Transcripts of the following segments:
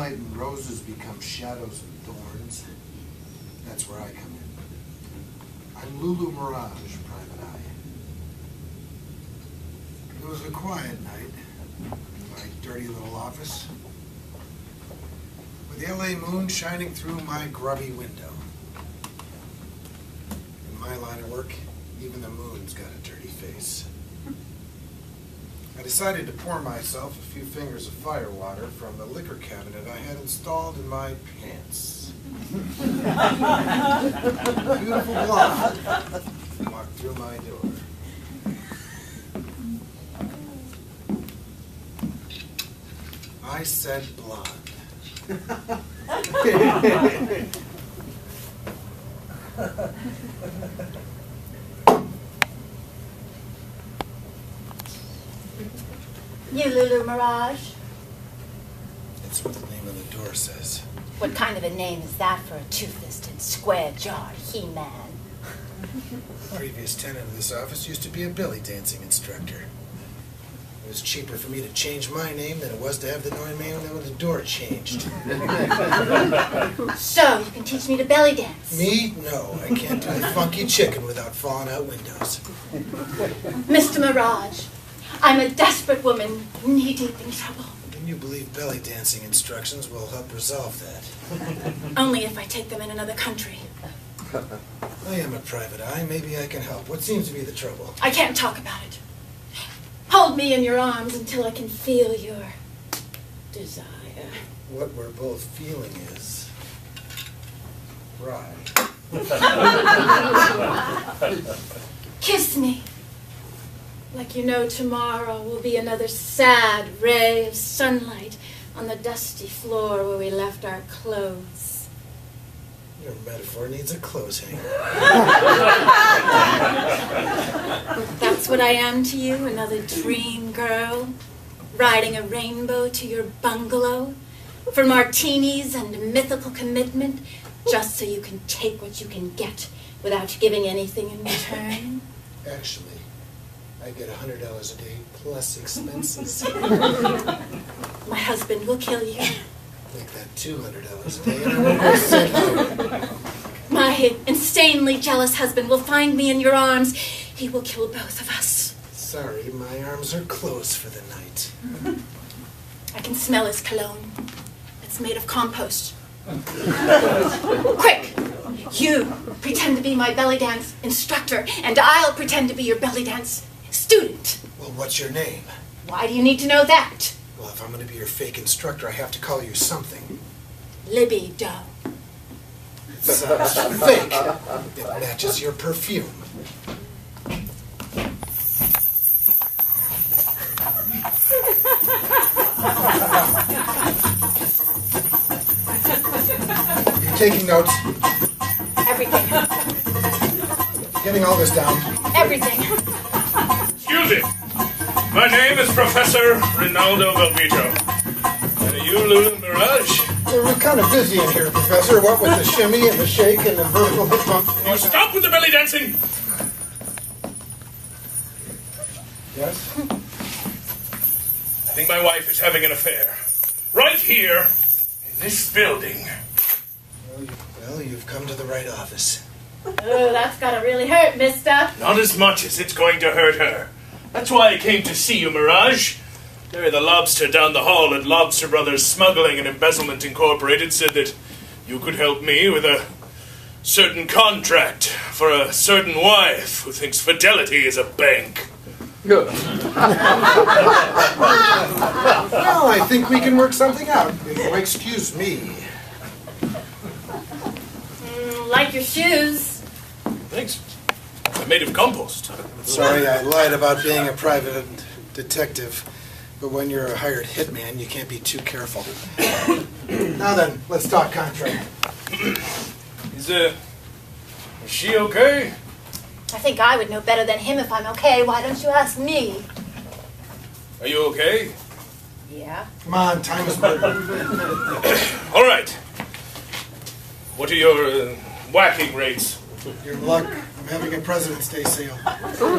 moonlight and roses become shadows and thorns, that's where I come in. I'm Lulu Mirage, Private Eye. It was a quiet night in my dirty little office, with the LA moon shining through my grubby window. In my line of work, even the moon's got a dirty face. I decided to pour myself a few fingers of firewater from the liquor cabinet I had installed in my pants. Beautiful blonde walked through my door. I said blonde. You Lulu Mirage? That's what the name of the door says. What kind of a name is that for a toothless and square-jawed he-man? The previous tenant of this office used to be a belly dancing instructor. It was cheaper for me to change my name than it was to have the name when the door changed. So, you can teach me to belly dance? Me? No, I can't do the funky chicken without falling out windows. Mr. Mirage, I'm a desperate woman, knee-deep in trouble. Can you believe belly dancing instructions will help resolve that? Only if I take them in another country. I am a private eye. Maybe I can help. What seems to be the trouble? I can't talk about it. Hold me in your arms until I can feel your desire. What we're both feeling is pride. Kiss me. Like you know tomorrow will be another sad ray of sunlight on the dusty floor where we left our clothes. Your metaphor needs a clothes hanger. That's what I am to you, another dream girl, riding a rainbow to your bungalow for martinis and mythical commitment, just so you can take what you can get without giving anything in return. Actually, I get $100 a day plus expenses. My husband will kill you. Make that $200 a day and I won't go sit home. My insanely jealous husband will find me in your arms. He will kill both of us. Sorry, my arms are closed for the night. I can smell his cologne. It's made of compost. Quick! You pretend to be my belly dance instructor, and I'll pretend to be your belly dance student. Well, what's your name? Why do you need to know that? Well, if I'm going to be your fake instructor, I have to call you something. Libbie dough. It sounds fake. It matches your perfume. You taking notes? Everything. Getting all this down? Everything. Excuse me. My name is Professor Reynaldo Velveto. And are you Lulu Mirage? We're kind of busy in here, Professor. What with the shimmy and the shake and the vertical hip bump. You stop with the belly dancing! Yes? I think my wife is having an affair. Right here, in this building. Well, you've come to the right office. Oh, that's gotta really hurt, mister. Not as much as it's going to hurt her. That's why I came to see you, Mirage. Larry the Lobster down the hall at Lobster Brothers Smuggling and Embezzlement Incorporated said that you could help me with a certain contract for a certain wife who thinks fidelity is a bank. Well, I think we can work something out. Excuse me. Like your shoes. Thanks. They're made of compost. Sorry, I lied about being a private detective. But when you're a hired hitman, you can't be too careful. Now then, let's talk contract. Is she okay? I think I would know better than him if I'm okay. Why don't you ask me? Are you okay? Yeah. Come on, time is money. All right. What are your whacking rates? Your luck. I'm having a President's Day sale. Wait a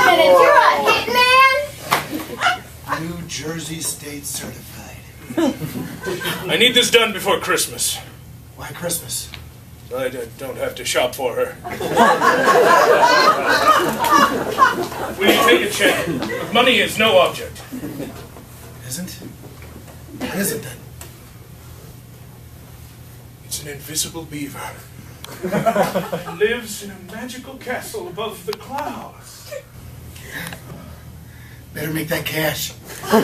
minute, you're a hitman? New Jersey State certified. I need this done before Christmas. Why Christmas? I don't have to shop for her. Will you take a check? Money is no object. Isn't? What is it then? It's an invisible beaver. Lives in a magical castle above the clouds. Better make that cash. For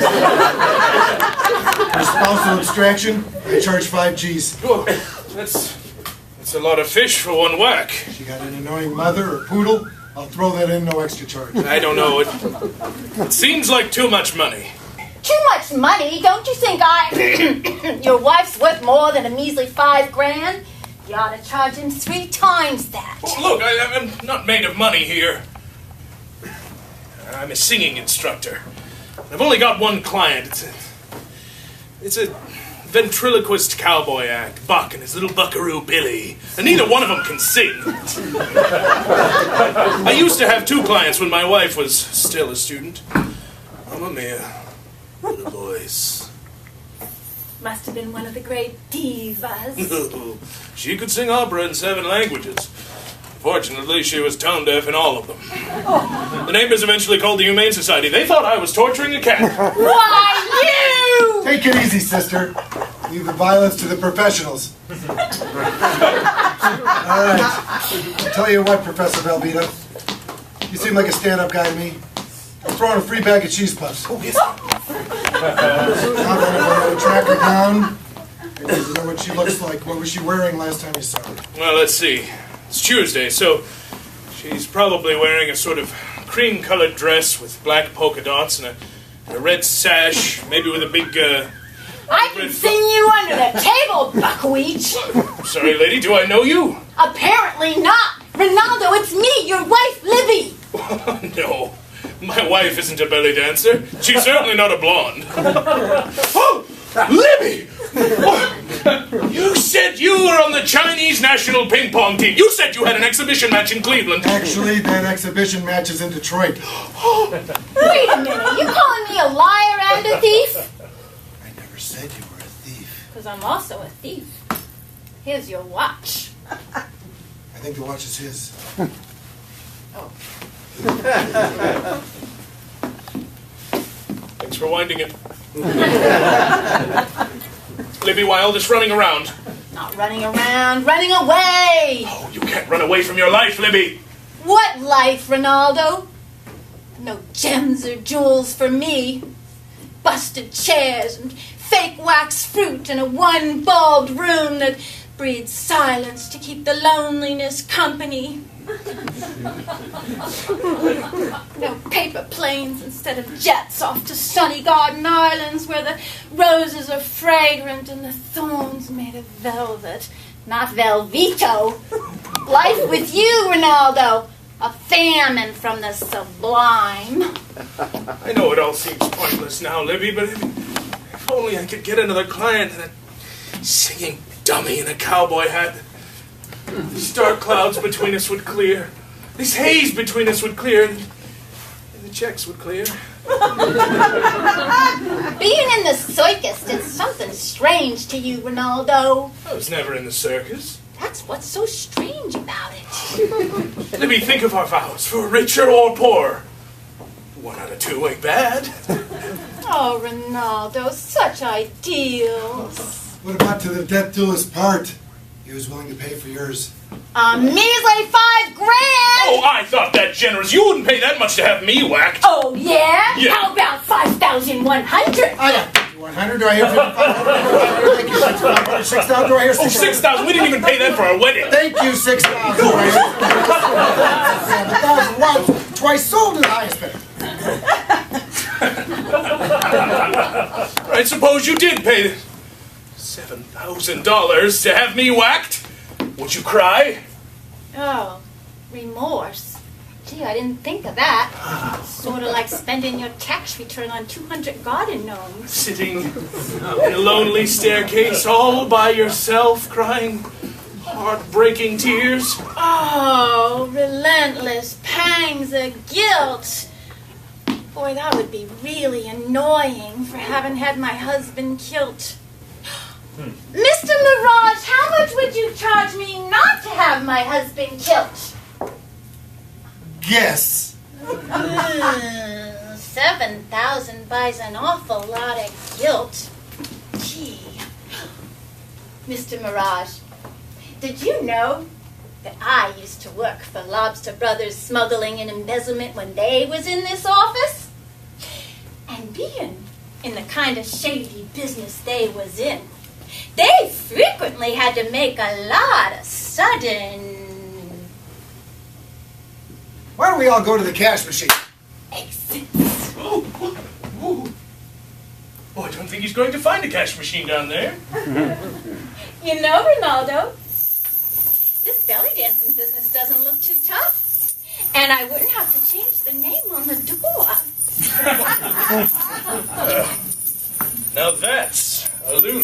spousal abstraction, I charge 5 G's. Oh, that's a lot of fish for one whack. She got an annoying mother or poodle, I'll throw that in, no extra charge. I don't know. It seems like too much money. Too much money? Don't you think your wife's worth more than a measly $5,000? You ought to charge him 3 times that. Oh, look, I'm not made of money here. I'm a singing instructor. I've only got one client. It's a ventriloquist cowboy act, Buck and his little buckaroo Billy. And neither one of them can sing. I used to have 2 clients when my wife was still a student. Mamma mia, what a voice. Must have been one of the great divas. She could sing opera in 7 languages. Fortunately, she was tone deaf in all of them. The neighbors eventually called the Humane Society. They thought I was torturing a cat. Why, you! Take it easy, sister. Leave the violence to the professionals. All right. I'll tell you what, Professor Velveto. You seem like a stand-up guy to me. I'm throwing a free bag of cheese puffs. Oh, yes. Now that I'm going to track her down, I need to know what she looks like. What was she wearing last time you saw her? Well, let's see. It's Tuesday, so she's probably wearing a sort of cream-colored dress with black polka dots and a red sash, maybe with a big, I can sing you under the table, buckwheat. Sorry, lady, do I know you? Apparently not. Reynaldo, it's me, your wife, Libbie. No, my wife isn't a belly dancer. She's certainly not a blonde. Oh, Libbie! You said you were on the Chinese national ping pong team. You said you had an exhibition match in Cleveland. Actually, that exhibition match is in Detroit. Wait a minute, you calling me a liar and a thief? I never said you were a thief. Because I'm also a thief. Here's your watch. I think the watch is his. Oh. Thanks for winding it. Libbie, why all this running around? Not running around, running away! Oh, you can't run away from your life, Libbie. What life, Reynaldo? No gems or jewels for me. Busted chairs and fake wax fruit in a one-bulbed room that breeds silence to keep the loneliness company. No paper planes instead of jets off to sunny garden islands where the roses are fragrant and the thorns made of velvet, not Velveto. Life with you, Reynaldo. A famine from the sublime. I know it all seems pointless now, Libbie, but if only I could get another client than a singing dummy in a cowboy hat. These dark clouds between us would clear. This haze between us would clear. And the checks would clear. Being in the circus did something strange to you, Reynaldo. I was never in the circus. That's what's so strange about it. Libbie, think of our vows, for richer or poor. 1 out of 2 ain't bad. Oh, Reynaldo, such ideals. What about to the death do us part? He was willing to pay for yours. A measly $5,000! Oh, I thought that generous. You wouldn't pay that much to have me whacked. Oh, yeah? Yeah. How about 5,100? I got 100. Do I hear 5,500? Thank you, 6,000. 6,000. Do I hear Oh, 6,000. We didn't even pay that for our wedding. Thank you, 6,000. Do I hear 1,001. Twice sold to the highest bidder. I suppose you did pay $7,000 to have me whacked. Would you cry? Oh, remorse. Gee, I didn't think of that. Sort of like spending your tax return on 200 garden gnomes. Sitting in a lonely staircase all by yourself, crying heartbreaking tears. Oh, relentless pangs of guilt. Boy, that would be really annoying for having had my husband killed. Mr. Mirage, how much would you charge me not to have my husband killed? Yes. 7,000 buys an awful lot of guilt. Gee. Mr. Mirage, did you know that I used to work for Lobster Brothers Smuggling and Embezzlement when they was in this office? And being in the kind of shady business they was in, they frequently had to make a lot of sudden Why don't we all go to the cash machine? exits. Oh, I don't think he's going to find a cash machine down there. You know, Reynaldo, this belly dancing business doesn't look too tough. And I wouldn't have to change the name on the door. Now that's a Lulu.